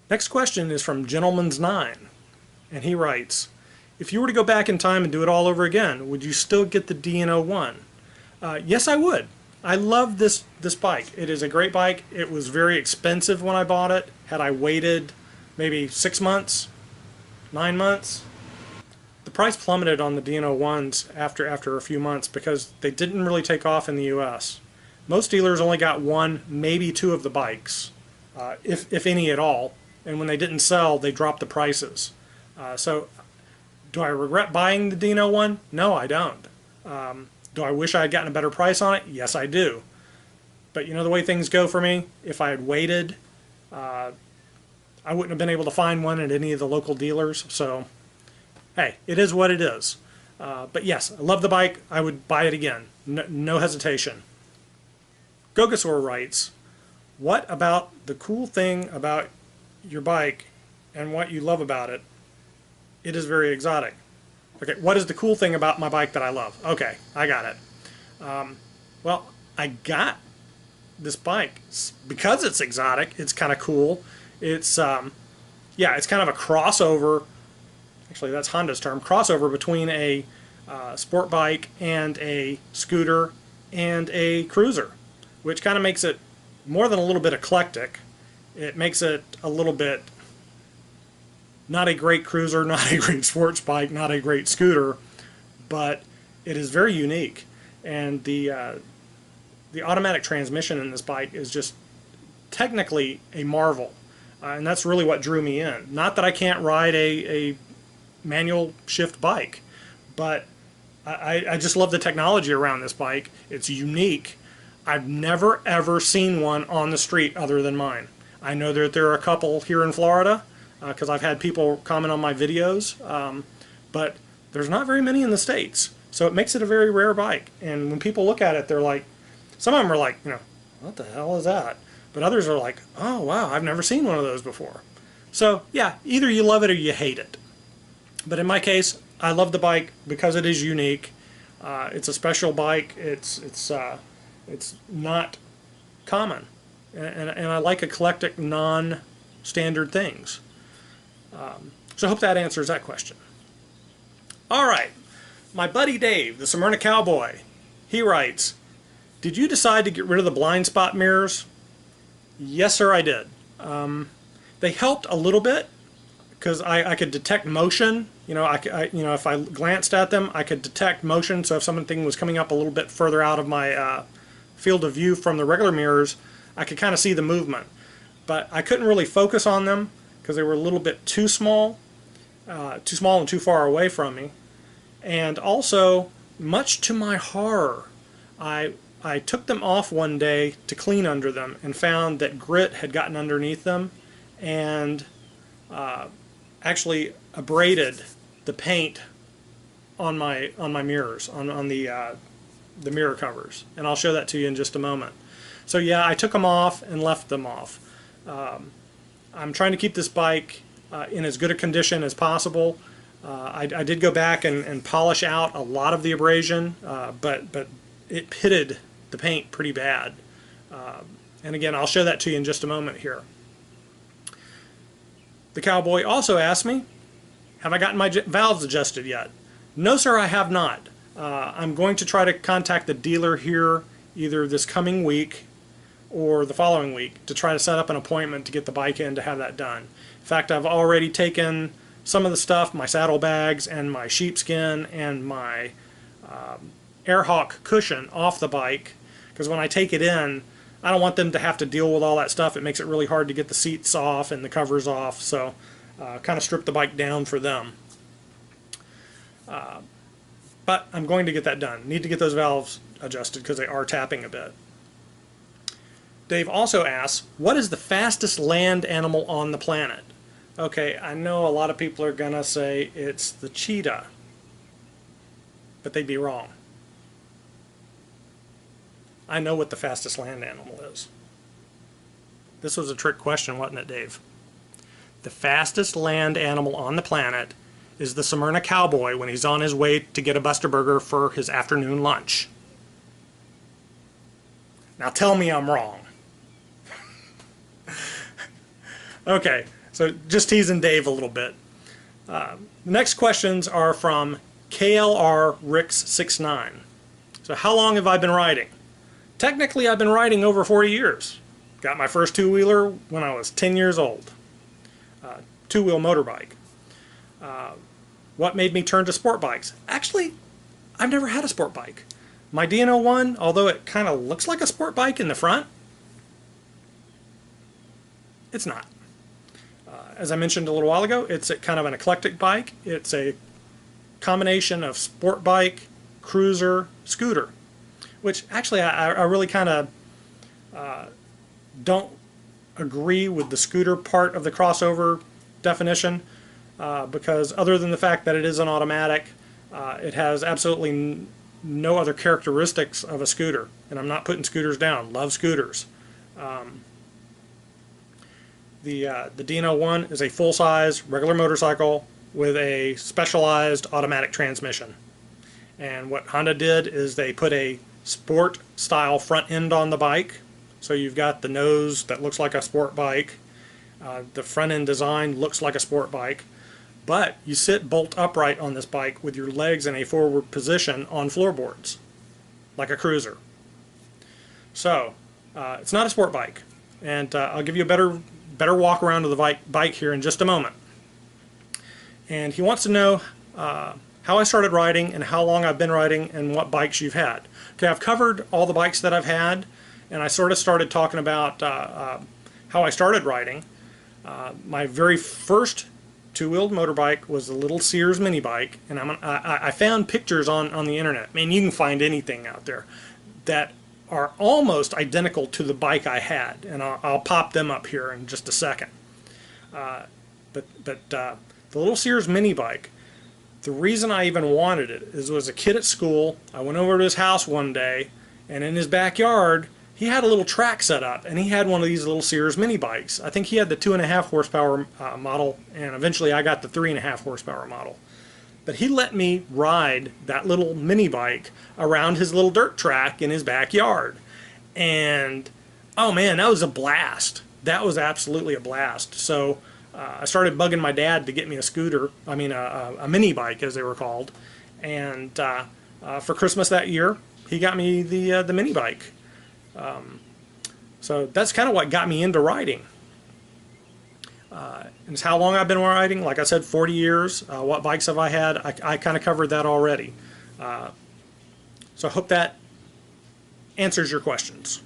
Next question is from Gentleman's9, and he writes, if you were to go back in time and do it all over again, would you still get the Dino One? Yes, I would. I love this bike. It is a great bike. It was very expensive when I bought it. Had I waited maybe 6 months, 9 months, the price plummeted on the Dino Ones after a few months because they didn't really take off in the US. Most dealers only got one, maybe two of the bikes, if any at all. And when they didn't sell, they dropped the prices. So do I regret buying the Dino One? No, I don't. Do I wish I had gotten a better price on it? Yes, I do. But you know the way things go for me? If I had waited, I wouldn't have been able to find one at any of the local dealers. So, hey, it is what it is. But yes, I love the bike. I would buy it again. No hesitation. Gogasaur writes, what about the cool thing about your bike and what you love about it? It is very exotic. Okay, what is the cool thing about my bike that I love? Okay, I got it. Well, I got this bike because it's exotic. It's kind of cool. It's yeah, it's kind of a crossover. Actually, that's Honda's term. Crossover between a sport bike and a scooter and a cruiser, which kind of makes it more than a little bit eclectic. It makes it a little bit not a great cruiser, not a great sports bike, not a great scooter, but it is very unique. And the automatic transmission in this bike is just technically a marvel. And that's really what drew me in. Not that I can't ride a manual shift bike, but I just love the technology around this bike. It's unique. I've never ever seen one on the street other than mine. I know that there are a couple here in Florida because I've had people comment on my videos, but there's not very many in the States. So it makes it a very rare bike. And when people look at it, they're like, some of them are like, you know, what the hell is that? But others are like, oh wow, I've never seen one of those before. So yeah, either you love it or you hate it. But in my case, I love the bike because it is unique. It's a special bike. It's not common, and I like eclectic, non-standard things. So I hope that answers that question. All right, my buddy Dave, the Smyrna Cowboy, he writes, did you decide to get rid of the blind spot mirrors? Yes, sir, I did. They helped a little bit because I could detect motion. You know, you know, if I glanced at them, I could detect motion. So if something was coming up a little bit further out of my field of view from the regular mirrors, I could kind of see the movement. But I couldn't really focus on them because they were a little bit too small and too far away from me. And also, much to my horror, I took them off one day to clean under them and found that grit had gotten underneath them and actually abraded the paint on my mirrors, on the mirror covers. And I'll show that to you in just a moment. So yeah, I took them off and left them off. I'm trying to keep this bike in as good a condition as possible. I did go back and polish out a lot of the abrasion, but it pitted the paint pretty bad. And again, I'll show that to you in just a moment here. The Cowboy also asked me, have I gotten my valves adjusted yet? No, sir, I have not. I'm going to try to contact the dealer here either this coming week or the following week to try to set up an appointment to get the bike in to have that done. In fact, I've already taken some of the stuff, my saddlebags and my sheepskin and my Airhawk cushion off the bike, because when I take it in, I don't want them to have to deal with all that stuff. It makes it really hard to get the seats off and the covers off, so kind of strip the bike down for them. But I'm going to get that done. Need to get those valves adjusted because they are tapping a bit. Dave also asks, what is the fastest land animal on the planet? Okay, I know a lot of people are going to say it's the cheetah, but they'd be wrong. I know what the fastest land animal is. This was a trick question, wasn't it, Dave? The fastest land animal on the planet is the Smyrna Cowboy when he's on his way to get a Buster Burger for his afternoon lunch. Now tell me I'm wrong. Okay, So just teasing Dave a little bit. The next questions are from KLR Ricks69. So how long have I been riding? Technically, I've been riding over 40 years. Got my first two-wheeler when I was 10 years old. Two-wheel motorbike. What made me turn to sport bikes? Actually, I've never had a sport bike. My Dino One, although it kind of looks like a sport bike in the front, it's not. As I mentioned a little while ago, it's a kind of an eclectic bike. It's a combination of sport bike, cruiser, scooter, which actually I really kind of don't agree with the scooter part of the crossover definition, because other than the fact that it is an automatic, it has absolutely no other characteristics of a scooter. And I'm not putting scooters down. Love scooters. The Dino One is a full-size regular motorcycle with a specialized automatic transmission. And what Honda did is they put a sport style front end on the bike. So you've got the nose that looks like a sport bike. The front end design looks like a sport bike. But you sit bolt upright on this bike with your legs in a forward position on floorboards, like a cruiser. So it's not a sport bike. And I'll give you a better walk around of the bike here in just a moment. And he wants to know how I started riding and how long I've been riding and what bikes you've had. Okay, I've covered all the bikes that I've had, and I sort of started talking about how I started riding. My very first two-wheeled motorbike was a little Sears mini bike, and I found pictures on the internet. I mean, you can find anything out there that are almost identical to the bike I had, and I'll pop them up here in just a second. But the little Sears mini bike, the reason I even wanted it is as a kid at school, I went over to his house one day, and in his backyard he had a little track set up, and he had one of these little Sears mini bikes. I think he had the 2.5 horsepower model, and eventually I got the 3.5 horsepower model. But he let me ride that little mini bike around his little dirt track in his backyard. And oh man, that was a blast. That was absolutely a blast. So I started bugging my dad to get me a scooter, a mini bike as they were called. And for Christmas that year, he got me the mini bike. So that's kind of what got me into riding. And it's how long I've been riding. Like I said, 40 years. What bikes have I had? I kind of covered that already. So I hope that answers your questions.